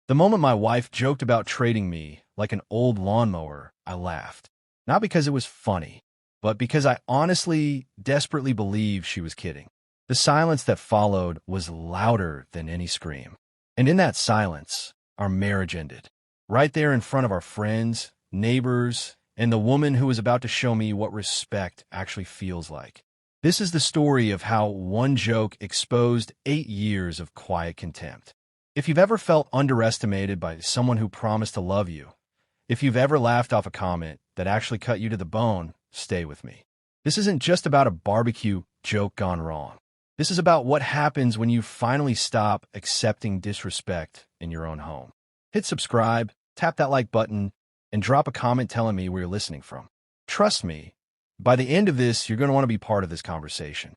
The moment my wife joked about trading me like an old lawnmower, I laughed. Not because it was funny, but because I honestly, desperately believed she was kidding. The silence that followed was louder than any scream. And in that silence, our marriage ended. Right there in front of our friends, neighbors, and the woman who was about to show me what respect actually feels like. This is the story of how one joke exposed 8 years of quiet contempt. If you've ever felt underestimated by someone who promised to love you, if you've ever laughed off a comment that actually cut you to the bone, stay with me. This isn't just about a barbecue joke gone wrong. This is about what happens when you finally stop accepting disrespect in your own home. Hit subscribe, tap that like button, and drop a comment telling me where you're listening from. Trust me, by the end of this, you're going to want to be part of this conversation.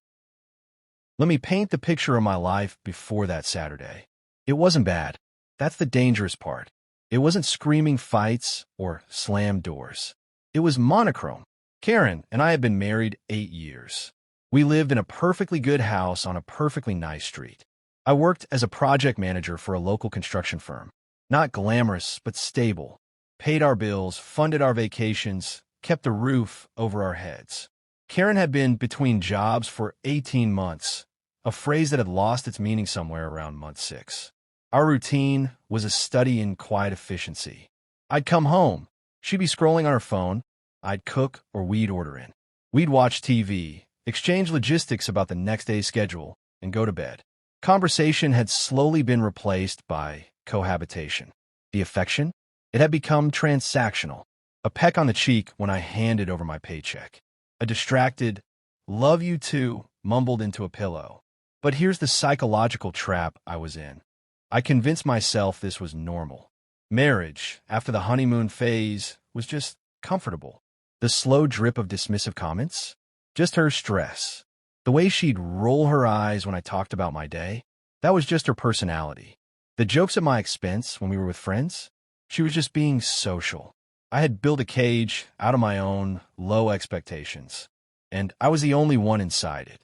Let me paint the picture of my life before that Saturday. It wasn't bad. That's the dangerous part. It wasn't screaming fights or slammed doors. It was monochrome. Karen and I had been married 8 years. We lived in a perfectly good house on a perfectly nice street. I worked as a project manager for a local construction firm. Not glamorous, but stable. Paid our bills, funded our vacations, kept a roof over our heads. Karen had been between jobs for 18 months, a phrase that had lost its meaning somewhere around month 6. Our routine was a study in quiet efficiency. I'd come home. She'd be scrolling on her phone. I'd cook or we'd order in. We'd watch TV, exchange logistics about the next day's schedule, and go to bed. Conversation had slowly been replaced by cohabitation. The affection? It had become transactional. A peck on the cheek when I handed over my paycheck. A distracted, "Love you too," mumbled into a pillow. But here's the psychological trap I was in. I convinced myself this was normal. Marriage, after the honeymoon phase, was just comfortable. The slow drip of dismissive comments? Just her stress. The way she'd roll her eyes when I talked about my day? That was just her personality. The jokes at my expense when we were with friends? She was just being social. I had built a cage out of my own low expectations, and I was the only one inside it.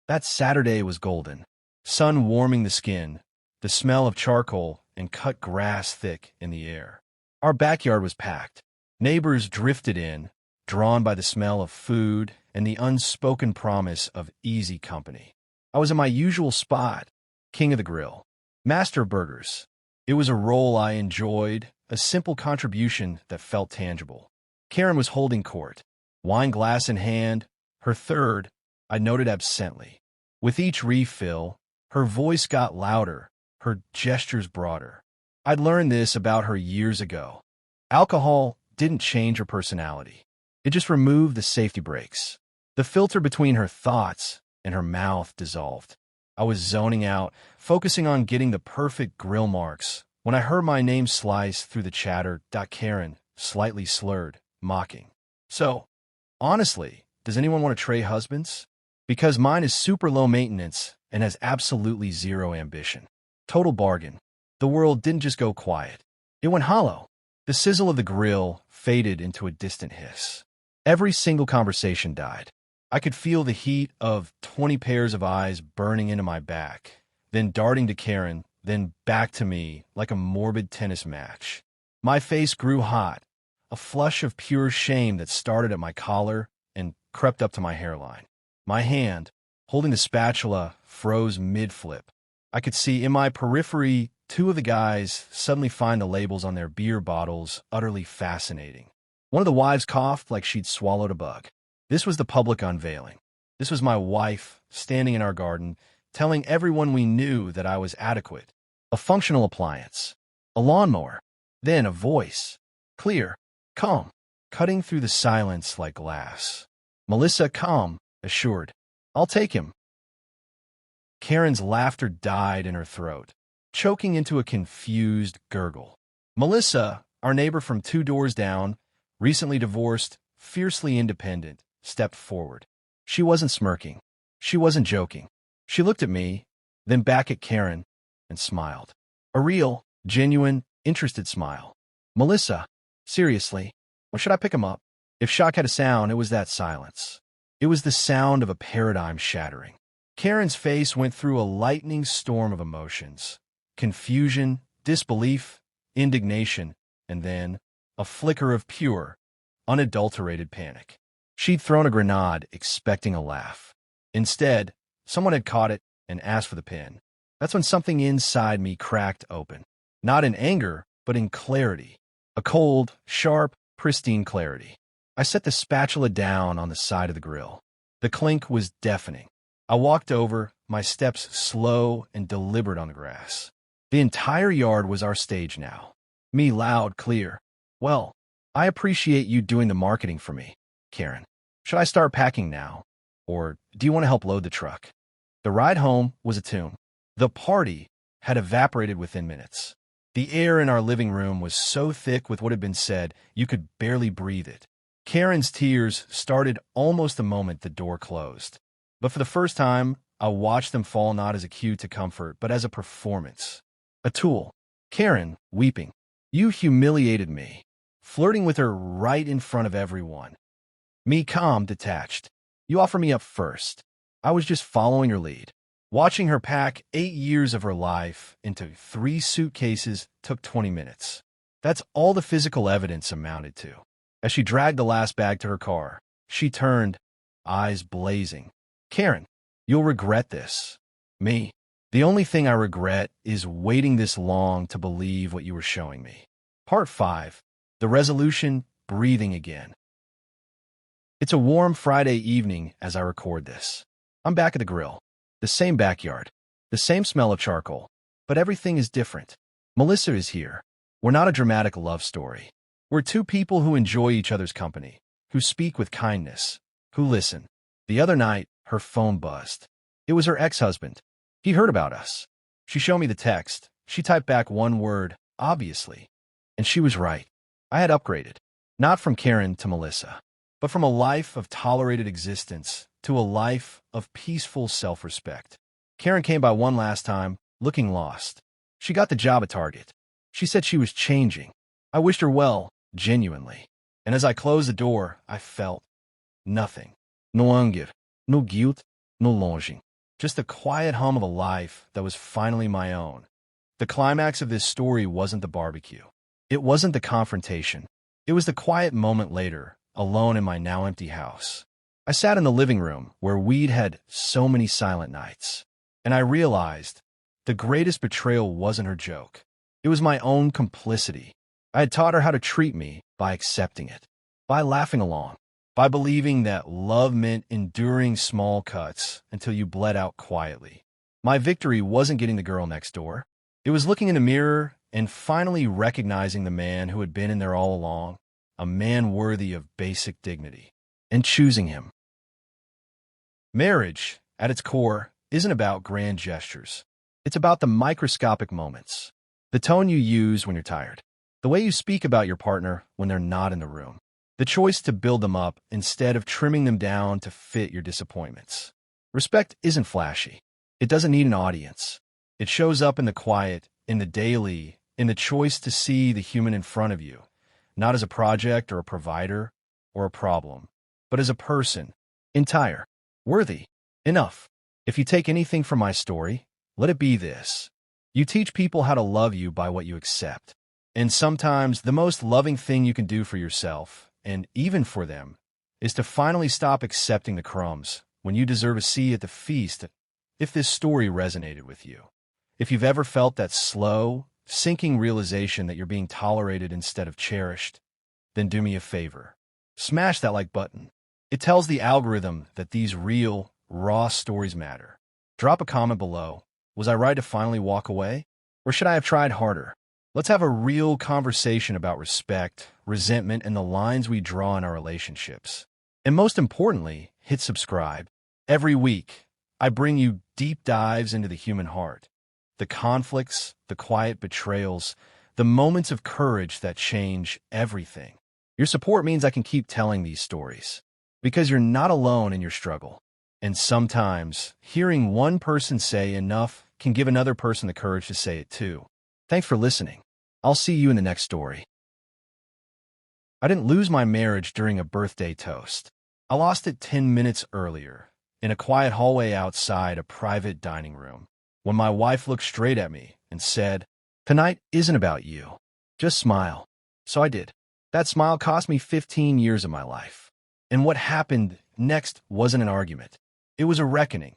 That Saturday was golden. Sun warming the skin, the smell of charcoal and cut grass thick in the air. Our backyard was packed. Neighbors drifted in, drawn by the smell of food and the unspoken promise of easy company. I was in my usual spot, king of the grill, master of burgers. It was a role I enjoyed, a simple contribution that felt tangible. Karen was holding court, wine glass in hand, her third, I noted absently. With each refill, her voice got louder, her gestures broader. I'd learned this about her years ago. Alcohol didn't change her personality. It just removed the safety brakes. The filter between her thoughts and her mouth dissolved. I was zoning out, focusing on getting the perfect grill marks, when I heard my name slice through the chatter. Karen, slightly slurred, mocking. So, honestly, does anyone want to trade husbands? Because mine is super low maintenance and has absolutely zero ambition. Total bargain. The world didn't just go quiet. It went hollow. The sizzle of the grill faded into a distant hiss. Every single conversation died. I could feel the heat of 20 pairs of eyes burning into my back, then darting to Karen, then back to me like a morbid tennis match. My face grew hot, a flush of pure shame that started at my collar and crept up to my hairline. My hand, holding the spatula, froze mid-flip. I could see in my periphery 2 of the guys suddenly find the labels on their beer bottles utterly fascinating. One of the wives coughed like she'd swallowed a bug. This was the public unveiling. This was my wife, standing in our garden, telling everyone we knew that I was adequate. A functional appliance. A lawnmower. Then a voice. Clear. Calm. Cutting through the silence like glass. Melissa, calm, assured. I'll take him. Karen's laughter died in her throat, choking into a confused gurgle. Melissa, our neighbor from 2 doors down, recently divorced, fiercely independent, stepped forward. She wasn't smirking. She wasn't joking. She looked at me, then back at Karen, and smiled. A real, genuine, interested smile. Melissa, seriously, when should I pick him up? If shock had a sound, it was that silence. It was the sound of a paradigm shattering. Karen's face went through a lightning storm of emotions. Confusion, disbelief, indignation, and then a flicker of pure, unadulterated panic. She'd thrown a grenade expecting a laugh. Instead, someone had caught it and asked for the pin. That's when something inside me cracked open. Not in anger, but in clarity. A cold, sharp, pristine clarity. I set the spatula down on the side of the grill. The clink was deafening. I walked over, my steps slow and deliberate on the grass. The entire yard was our stage now. Me loud, clear. Well, I appreciate you doing the marketing for me, Karen. Should I start packing now? Or do you want to help load the truck? The ride home was a tune. The party had evaporated within minutes. The air in our living room was so thick with what had been said, you could barely breathe it. Karen's tears started almost the moment the door closed. But for the first time, I watched them fall not as a cue to comfort, but as a performance. A tool. Karen, weeping. You humiliated me. Flirting with her right in front of everyone. Me calm, detached. You offer me up first. I was just following her lead. Watching her pack 8 years of her life into 3 suitcases took 20 minutes. That's all the physical evidence amounted to. As she dragged the last bag to her car, she turned, eyes blazing. Karen, you'll regret this. Me. The only thing I regret is waiting this long to believe what you were showing me. Part 5. The resolution, breathing again. It's a warm Friday evening as I record this. I'm back at the grill. The same backyard. The same smell of charcoal. But everything is different. Melissa is here. We're not a dramatic love story. We're two people who enjoy each other's company, who speak with kindness, who listen. The other night, her phone buzzed. It was her ex-husband. He heard about us. She showed me the text. She typed back one word, obviously. And she was right. I had upgraded. Not from Karen to Melissa, but from a life of tolerated existence to a life of peaceful self-respect. Karen came by one last time, looking lost. She got the job at Target. She said she was changing. I wished her well, genuinely. And as I closed the door, I felt nothing. No anger, no guilt, no longing. Just the quiet hum of a life that was finally my own. The climax of this story wasn't the barbecue. It wasn't the confrontation. It was the quiet moment later, alone in my now empty house. I sat in the living room where we'd had so many silent nights. And I realized the greatest betrayal wasn't her joke. It was my own complicity. I had taught her how to treat me by accepting it, by laughing along, by believing that love meant enduring small cuts until you bled out quietly. My victory wasn't getting the girl next door. It was looking in the mirror and finally recognizing the man who had been in there all along, a man worthy of basic dignity, and choosing him. Marriage, at its core, isn't about grand gestures. It's about the microscopic moments. The tone you use when you're tired. The way you speak about your partner when they're not in the room. The choice to build them up instead of trimming them down to fit your disappointments. Respect isn't flashy. It doesn't need an audience. It shows up in the quiet, in the daily, in the choice to see the human in front of you, not as a project or a provider or a problem, but as a person, entire, worthy, enough. If you take anything from my story, let it be this. You teach people how to love you by what you accept. And sometimes the most loving thing you can do for yourself, and even for them, is to finally stop accepting the crumbs when you deserve a seat at the feast. If this story resonated with you, if you've ever felt that slow, sinking realization that you're being tolerated instead of cherished, then do me a favor. Smash that like button. It tells the algorithm that these real, raw stories matter. Drop a comment below. Was I right to finally walk away? Or should I have tried harder? Let's have a real conversation about respect, resentment, and the lines we draw in our relationships. And most importantly, hit subscribe. Every week, I bring you deep dives into the human heart. The conflicts, the quiet betrayals, the moments of courage that change everything. Your support means I can keep telling these stories. Because you're not alone in your struggle. And sometimes, hearing one person say enough can give another person the courage to say it too. Thanks for listening. I'll see you in the next story. I didn't lose my marriage during a birthday toast. I lost it 10 minutes earlier, in a quiet hallway outside a private dining room, when my wife looked straight at me and said, Tonight isn't about you. Just smile. So I did. That smile cost me 15 years of my life. And what happened next wasn't an argument. It was a reckoning.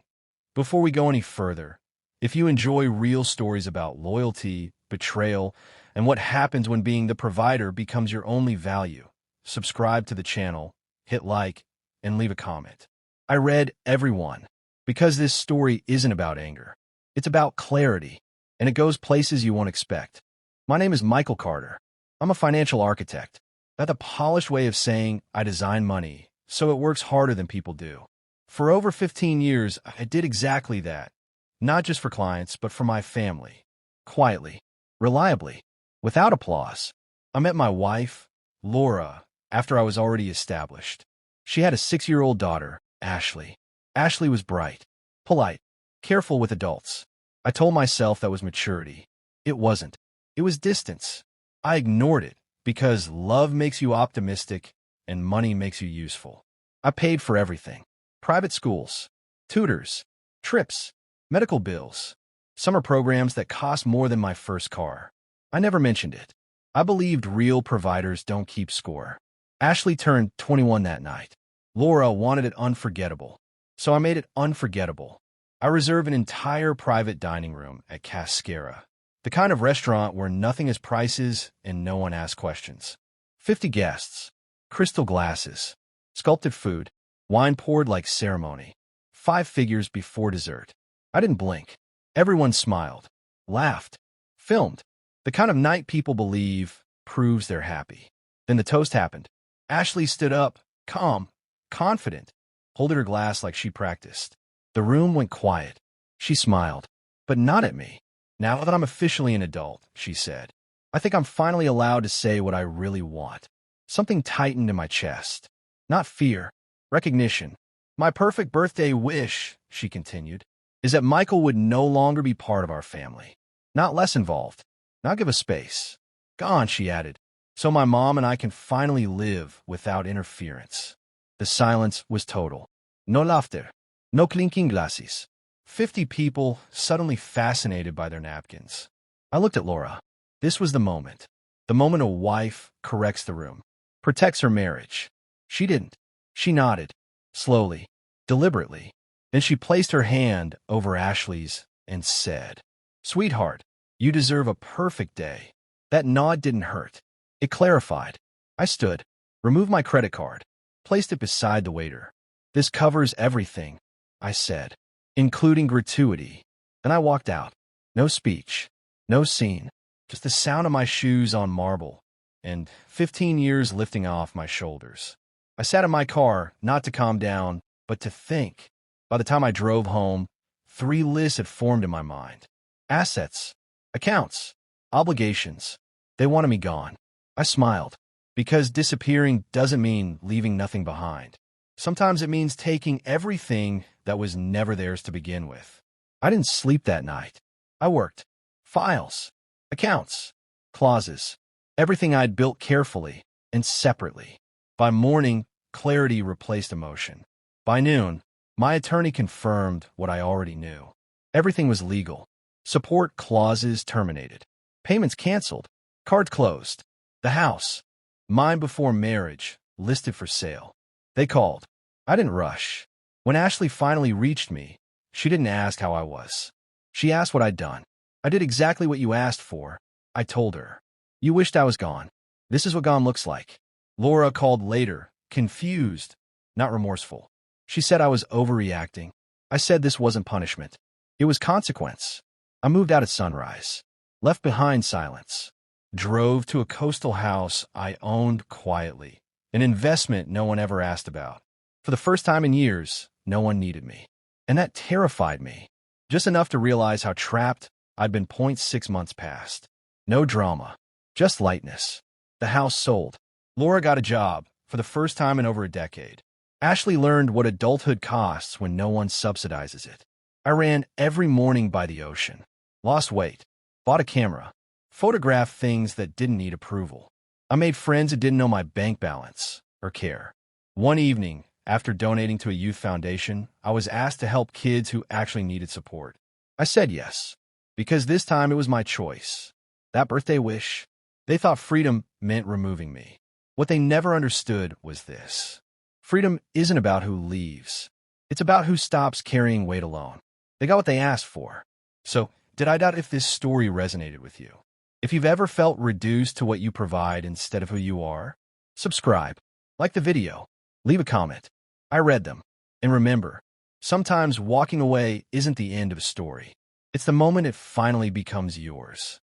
Before we go any further, if you enjoy real stories about loyalty, betrayal, and what happens when being the provider becomes your only value, subscribe to the channel, hit like, and leave a comment. I read every one because this story isn't about anger. It's about clarity, and it goes places you won't expect. My name is Michael Carter. I'm a financial architect. That's a polished way of saying I design money, so it works harder than people do. For over 15 years, I did exactly that. Not just for clients, but for my family. Quietly, reliably, without applause. I met my wife, Laura, after I was already established. She had a 6-year-old daughter, Ashley. Ashley was bright, polite, careful with adults. I told myself that was maturity. It wasn't. It was distance. I ignored it because love makes you optimistic and money makes you useful. I paid for everything. Private schools, tutors, trips, medical bills, summer programs that cost more than my first car. I never mentioned it. I believed real providers don't keep score. Ashley turned 21 that night. Laura wanted it unforgettable, so I made it unforgettable. I reserved an entire private dining room at Cascara, the kind of restaurant where nothing is prices and no one asks questions. 50 guests, crystal glasses, sculpted food, wine poured like ceremony. 5 figures before dessert. I didn't blink. Everyone smiled, laughed, filmed. The kind of night people believe proves they're happy. Then the toast happened. Ashley stood up, calm, confident, holding her glass like she practiced. The room went quiet. She smiled, but not at me. Now that I'm officially an adult, she said, I think I'm finally allowed to say what I really want. Something tightened in my chest. Not fear, recognition. My perfect birthday wish, she continued, is that Michael would no longer be part of our family. Not less involved. Not give us space. Gone, she added, so my mom and I can finally live without interference. The silence was total. No laughter. No clinking glasses. 50 people suddenly fascinated by their napkins. I looked at Laura. This was the moment. The moment a wife corrects the room, protects her marriage. She didn't. She nodded, slowly, deliberately. Then she placed her hand over Ashley's and said, Sweetheart, you deserve a perfect day. That nod didn't hurt. It clarified. I stood, removed my credit card, placed it beside the waiter. This covers everything, I said, including gratuity. Then I walked out. No speech, no scene, just the sound of my shoes on marble and 15 years lifting off my shoulders. I sat in my car, not to calm down, but to think. By the time I drove home, 3 lists had formed in my mind. Assets, accounts, obligations. They wanted me gone. I smiled, because disappearing doesn't mean leaving nothing behind. Sometimes it means taking everything that was never theirs to begin with. I didn't sleep that night. I worked. Files, accounts, clauses, everything I'd built carefully and separately. By morning, clarity replaced emotion. By noon, my attorney confirmed what I already knew. Everything was legal. Support clauses terminated. Payments canceled. Cards closed. The house, mine before marriage, listed for sale. They called. I didn't rush. When Ashley finally reached me, she didn't ask how I was. She asked what I'd done. I did exactly what you asked for, I told her. You wished I was gone. This is what gone looks like. Laura called later, confused, not remorseful. She said I was overreacting. I said this wasn't punishment. It was consequence. I moved out at sunrise, left behind silence, drove to a coastal house I owned quietly, an investment no one ever asked about. For the first time in years, no one needed me. And that terrified me, just enough to realize how trapped I'd been. 6 months past. No drama, just lightness. The house sold. Laura got a job, for the first time in over a decade. Ashley learned what adulthood costs when no one subsidizes it. I ran every morning by the ocean, lost weight, bought a camera, photographed things that didn't need approval. I made friends who didn't know my bank balance or care. One evening, after donating to a youth foundation, I was asked to help kids who actually needed support. I said yes, because this time it was my choice. that birthday wish. They thought freedom meant removing me. What they never understood was this. Freedom isn't about who leaves. It's about who stops carrying weight alone. They got what they asked for. So, did I doubt if this story resonated with you? If you've ever felt reduced to what you provide instead of who you are, subscribe, like the video, leave a comment. I read them. And remember, sometimes walking away isn't the end of a story. It's the moment it finally becomes yours.